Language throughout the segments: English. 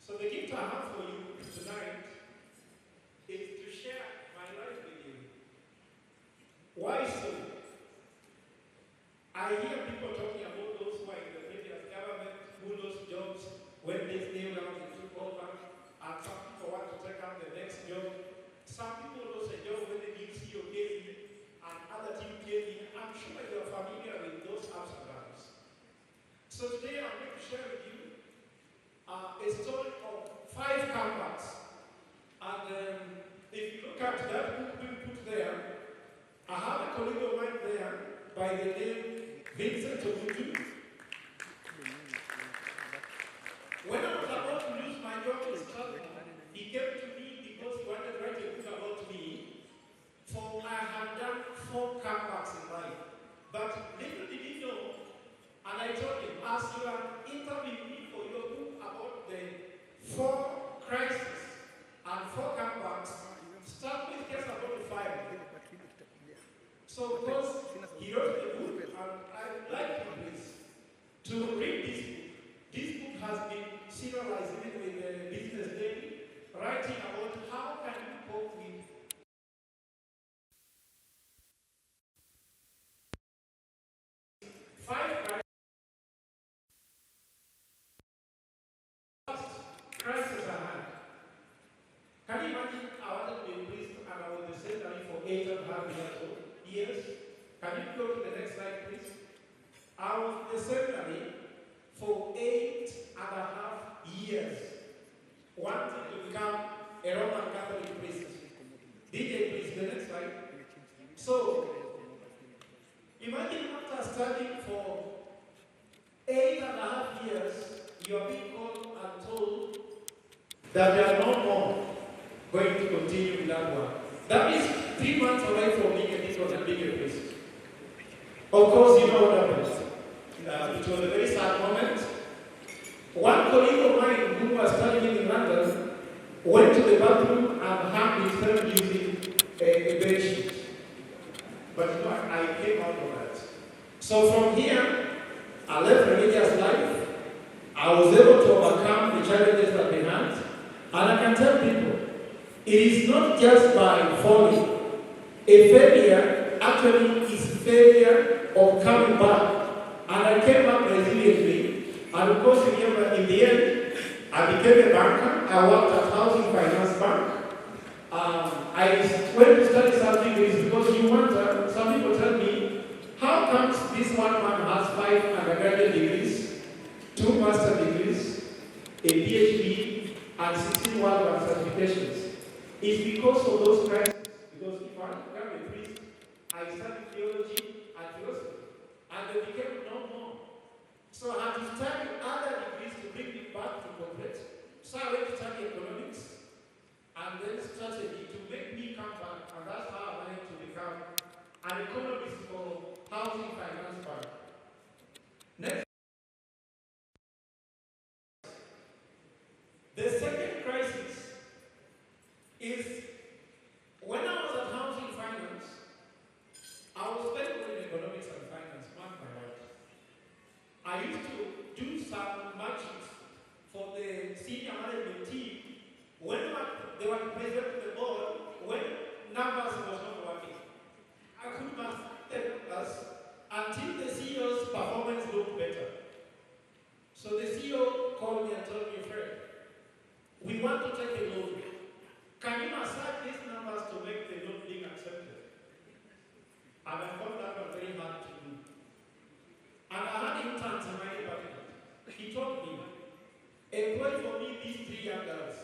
So the gift I have for you tonight is to share my life with you. Why so? I hear people talking about those who are in the previous government, who lost jobs when this new government took over, and some people want to take up the next job. Some people lost a job when the new CEO came in, and other team came in. I'm sure you're familiar with those ups and downs. So today I'm going to share with you a story of 5 comebacks. And if you look at that book being put there, I have a colleague of mine there by the name Vincent Ogola. When I was about to lose my job in Strasbourg, he came to me because he wanted to write a book about me. For I had done 4 comebacks in life. But little did he know, and I told him, as you are interviewing me for your book about the 4 crises and 4 comebacks, start with just about the 5. So because he wrote the book, and I would like you please to read this book. This book has been serialized even with the Business Daily, writing about how can you cope with 5 crises I had. Can you imagine I wanted to be a priest and I was the seminary for 8.5 years? Can you go to the next slide, please? I was in the seminary for 8.5 years, wanting to become a Roman Catholic priest. DJ, please, the next slide. So, imagine after studying for 8.5 years, you are being called and told that you are no more going to continue with that one. That is 3 months away from being a bishop and being a priest. Of course, you know what happened. It was a very sad moment. One colleague of mine who was studying in London went to the bathroom and hung himself using a bed sheet. But you know, I came out of that. So from here, I left religious life. I was able to overcome the challenges that they had. And I can tell people, it is not just by falling. A failure actually is failure of coming back. And I came back resiliently. And of course, remember, in the end, I became a banker. I worked at Housing Finance Bank. I went to study something because you wonder, some people tell me, how comes this one man has 5 undergraduate degrees, 2 master degrees, a PhD, and 16 world certifications? It's because of those crises. Because if I become a priest, I studied theology and philosophy, and they became no more. So I had to study other degrees to bring me back to corporate. So I went to study economics and then strategy to make me come back, and that's how I managed to become an economist for Housing Finance Bank. Next. The second crisis is when I was at Housing Finance, I was very good in economics and finance, mark my word. I used to do some matches for the senior management team when they were presented to the board, when numbers was not working. I could master the numbers until the CEO's performance looked better. So the CEO called me and told me, Fred, we want to take a loan. Can you massage these numbers to make the loan being accepted? And I found that was very hard to do. And I had interns in my department. He told me, employ for me these 3 young girls.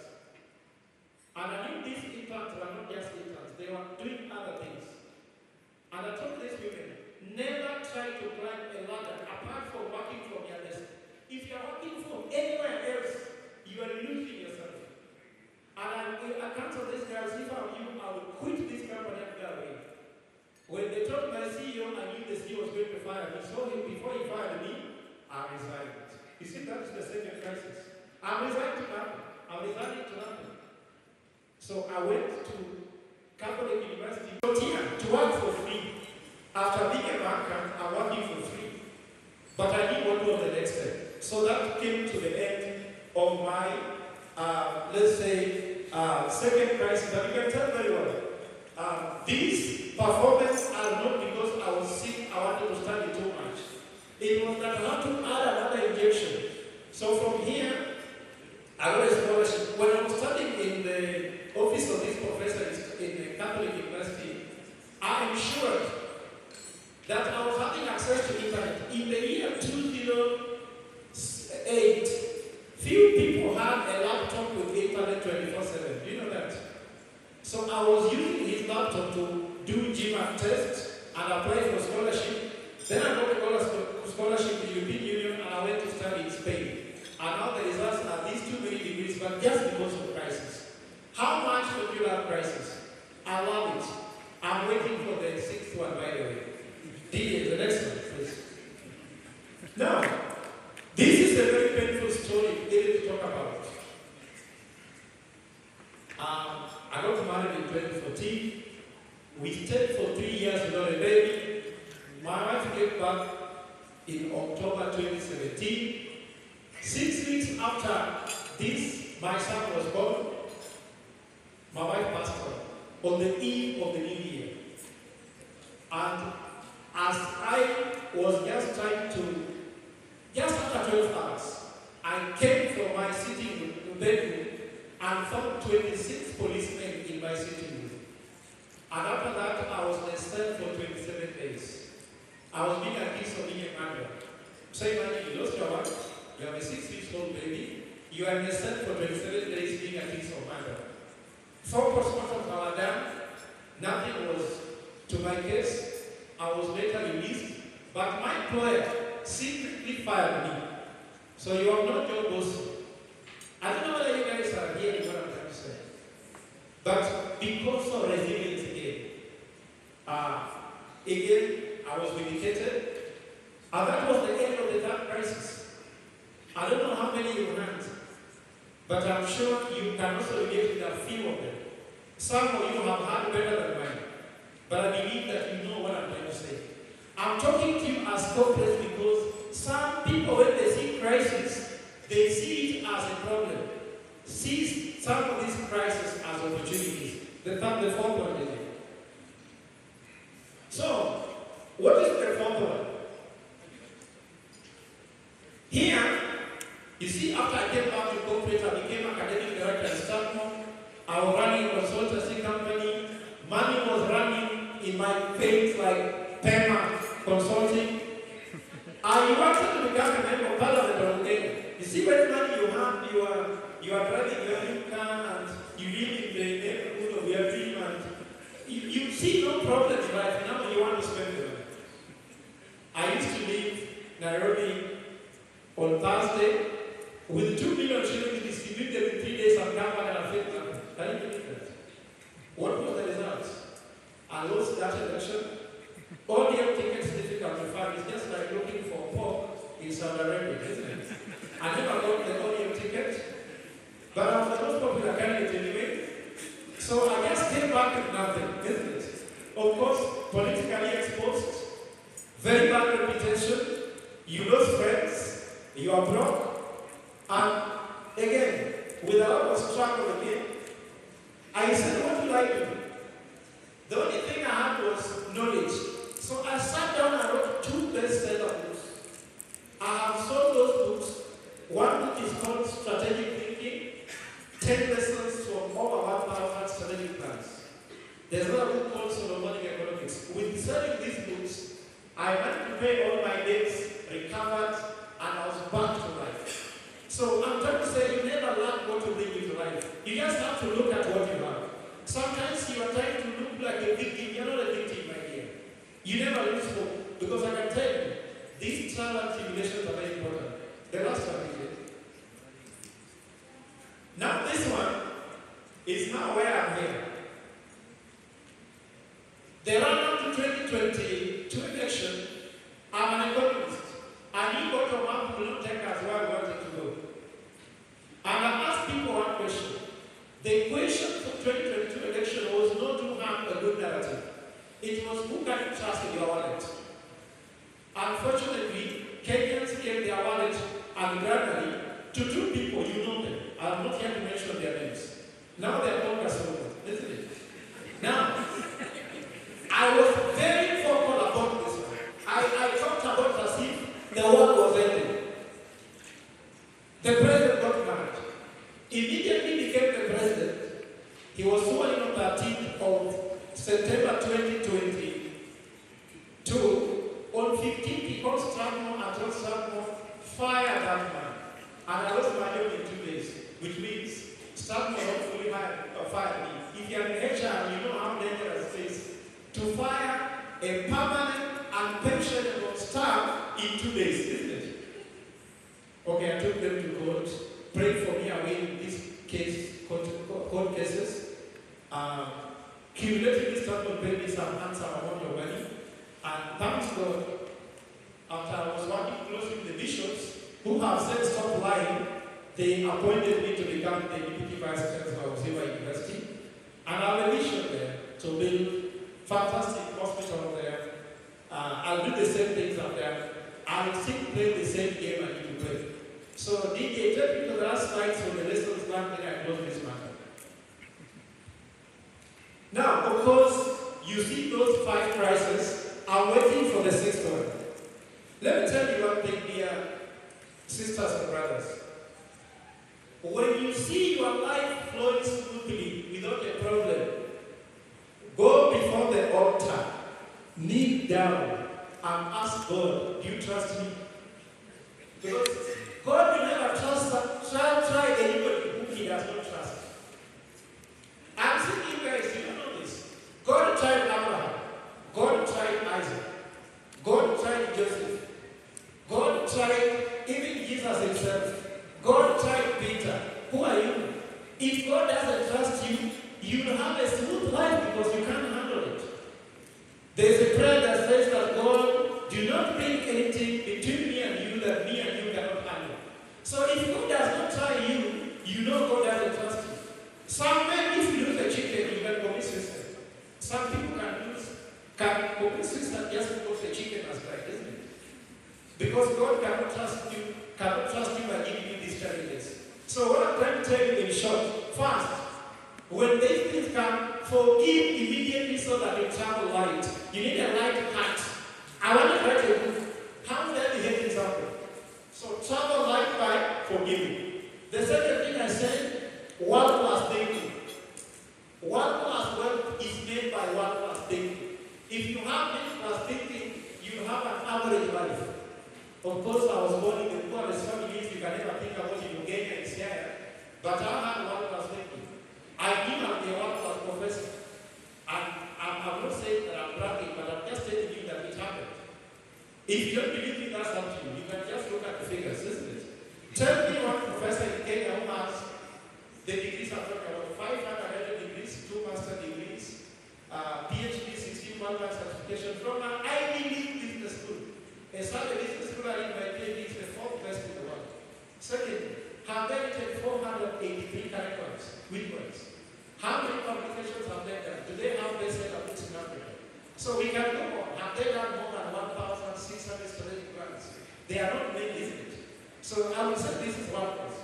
And I knew these interns were not just interns, they were doing other things. And I told these women, never try to climb a ladder apart from working from your desk. If you are working from anywhere else, you are losing yourself. And I counseled these girls, if I were you, I would quit this company and go away. When they told my CEO, I knew the CEO was going to fire me. So before he fired me, I resigned. You see, that's the second crisis. I resigned to nothing. I resigned to nothing. So I went to Catholic University to work for free. After being a banker, I'm working for free. But I knew what was the next step. So that came to the end of my let's say, second crisis, but you can tell very well. These performances are not because I was sick, I wanted to study too much. It was that I had to add another injection. So from here, I got a scholarship. When I was studying in the office of this professor in the Catholic University, I ensured that I was having access to internet. In the year 2008, few people had a laptop with internet 24/7. Do you know that? So I was using his laptop to do GMAT tests and apply for scholarship. Then I got a scholarship to the European Union and I went to study in Spain. And now the results are these 2 many degrees, but just because of crisis. How much do you have crisis? I love it. I'm waiting for the 6th one, by the way. The next one, please. Now, this is a very painful story to talk about. I got married in 2014. We stayed for 3 years without a baby. My wife came back in October 2017. 6 weeks after this, my son was born. My wife passed on the eve of the new year. And as I was just trying to, just after 12 hours, I came from my sitting bedroom and found 26 policemen in my sitting room. And after that, I was in a cell for 27 days. I was being accused of being a murderer. So imagine you lost your wife, you have a 6-week-old baby, you are in a cell for 27 days being accused of murder. 4 postmortems were done, nothing was to my case. I was later released, but my employer secretly fired me. So you are not your boss. I don't know whether you guys are hearing what I'm trying to say. But because of resilience again, I was vindicated. And that was the end of the third crisis. I don't know how many you had, but I'm sure you can also relate with a few of them. Some of you have had better than mine, but I believe that you know what I'm trying to say. I'm talking to you as corporates because some people, when they see crisis, they see it as a problem. See some of these crises as opportunities. The fourth one is it. So, what is the fourth one? Here, you see, after I came back to corporate, I became academic director at Stanford. I was running a consultancy company. Money was running in my veins like PEMA consulting. I wanted to become a member of Parliament again. You see, when money you have, you are driving your new car and you live in the neighborhood of your dream and you see no problem in life. Now you want to spend the money. I used to leave Nairobi on Thursday with 2 million shillings distributed in 3 days and come back and I felt nothing. Can you believe that? What was the result? I lost that election. Audio tickets difficult to find. It's just like looking for pork in Saudi Arabia, isn't it? I never got the audio ticket, but I was the most popular candidate anyway. So I just came back with nothing, isn't it? Of course, politically exposed, very bad reputation, you lose friends, you are broke, and again, with a lot of struggle again, I said, what do I do? The only thing I had was knowledge. So I sat down and wrote 2 bestseller books. I have sold those books. One book is called Strategic Thinking, 10 lessons from over 1,000 strategic plans. There's another book called Solomonic Economics. With selling these books, I managed to pay all my debts, recovered, and I was back to life. So I'm trying to say you never learn what to bring you to life. You just have to look at what you have. Sometimes you are trying to look like a victim. You're not a victim, my dear. You never lose hope. Because I can tell you, these trials and tribulations are very important. The last one is it. Now this one is now where I'm here. The run-up to 2022 election, I'm an economist. I knew bottom up will not take us where we wanted to go. And I asked people one question. The question for 2022 election was not who had a good narrative. It was who can you trust in your wallet. Unfortunately, Kenyans gave their wallet and gradually to 2 people, you know them. I'm not here to mention their names. Now they're called Casanova, isn't it? Now, I was very vocal about this one. I talked about as if the world was ending. The president got married. Immediately became the president. He was sworn in on 13th of September 2022. On 15th, he called Stratmore and told Stratmore, fire that man. And I lost my job in 2 days, which means Stratmore hopefully fired me. If you're in HR, you know how dangerous it is to fire a permanent and pensionable staff in 2 days, isn't it? Okay, I took them to court. Pray for me away in this case, court cases. Cumulatively, Stratmore paid me some handsome amount of money. And thanks God, after I was working closely with the bishops, who have said stop lying, they appointed me to become the deputy vice chancellor of Ziva University. And I have a vision there to build fantastic hospital there. I'll do the same things up there. I'll still play the same game I need to play. So DJ, take me to the last slide so the lessons learned, then I close this matter. Now, of course, you see those 5 crises. I'm waiting for the 6th one. Let me tell you one thing, dear sisters and brothers. When you see your life flowing smoothly without a problem, go before the altar, kneel down, and ask God, do you trust me? Because God will never try anybody whom he does not trust. I'm saying you guys, you don't know this. God tried Abraham. God tried Isaac. God tried Joseph. God tried even Jesus himself. God tried Peter. Who are you? If God doesn't trust you, you will have a smooth life because you can't handle it. There's a prayer that says that God, do not bring anything between me and you that me and you cannot handle. So if God does not try you, you know God doesn't trust you. Some men, if you lose a chicken, you can commit suicide. Some people can commit suicide just because the chicken has died, isn't it? Because God cannot trust you by giving you these challenges. So what I'm trying to tell you in short, first, when these things come, forgive immediately so that you travel light. You need a light heart. I want to write a book. How will I be hating something? So travel light by forgiving. The second thing I said, world class thinking. World class wealth is made by world class thinking. If you have middle class thinking, you have an average life. Of course, I was born in the poorest families. You can never think about it in Uganda and Syria. But I had world class thinking. I knew I'm a world class professor. And I'm not saying that I'm bragging, but I'm just telling you that it happened. If you don't believe me, that's up to you. You can just look at the figures, isn't it? Tell me one professor in Kenya who has the degrees I'm talking about, 500 degrees, 2 master degrees, PhD, 16 qualified certification from an Ivy League business school. A Sunday business school in my PhD is the 4th best in the world. Second, have they written 483 curriculums? Which ones? How many publications have they done? Do they have bestseller books in Africa? So we can go on. Have they done more than 1,600 strategic grants? They are not made, isn't it? So I will say this is one person.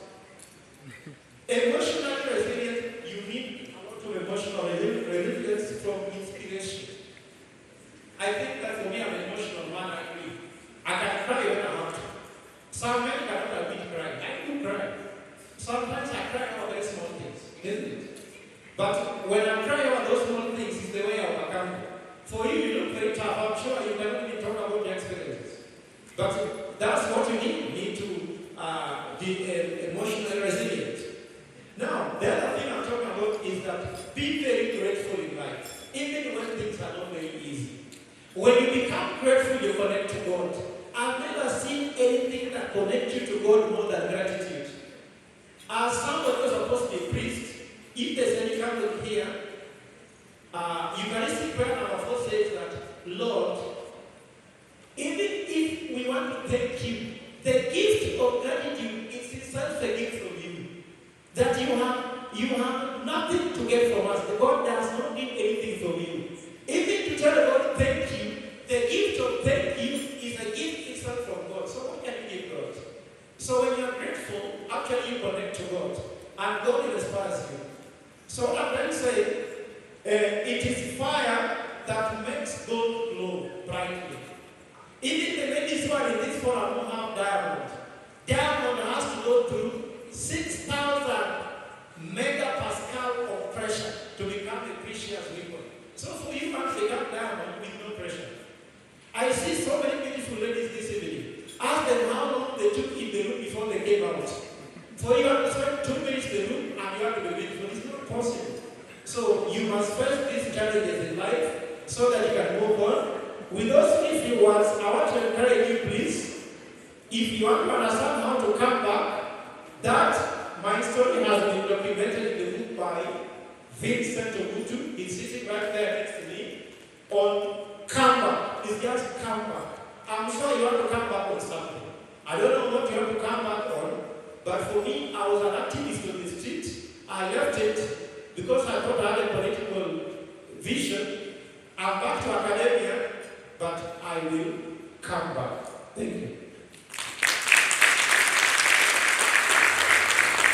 Emotionally resilient, you need a lot of emotional resilience from inspiration. I think that for me, I'm an emotional man, I agree. I can cry when I want to. Some men cannot admit crying. I do cry. Sometimes I cry over very small things, isn't it? But when I cry over those small things, it's the way I overcome them. For you, you look very tough. I'm sure you can only talk about your experiences. But that's what you need. You need to be emotionally resilient. Now, the other thing I'm talking about is that be very grateful in life, even when things are not very easy. When you become grateful, you connect to God. I've never seen anything that connects you to God more than gratitude. As somebody who's supposed to be a priest, if there's any candle here, Eucharistic prayer number 4 says that, Lord, even if we want to thank you, the gift of gratitude is itself a gift from you. That you have nothing to get from us. God does not need anything from you. Even to tell God thank you, the gift of thank you is a gift itself from God. So what can you give God? So when you're grateful, actually you connect to God. inspires you. So I'm going to say, it is fire that makes gold glow brightly. Even the ladies who are in this forum who have diamond. Diamond has to go through 6,000 megapascal of pressure to become a precious weapon. So for you to become diamond with no pressure. I see so many beautiful ladies this evening. Ask them how long they took in the room before they came out. For you to spend 2 minutes in the room and you have to be beautiful. It's not possible. So you must face these challenges in life so that you can move on. With those 3 few words, I want to encourage you, please. If you want to understand how to come back, that my story has been documented in the book by Vincent Ogutu. He's sitting right there next to me on come back. It's just come back. I'm sure you want to come back on something. I don't know what you want to come back on, but for me, I was an activist on the street. I left it because I thought I had a political vision. I'm back to academia, but I will come back. Thank you.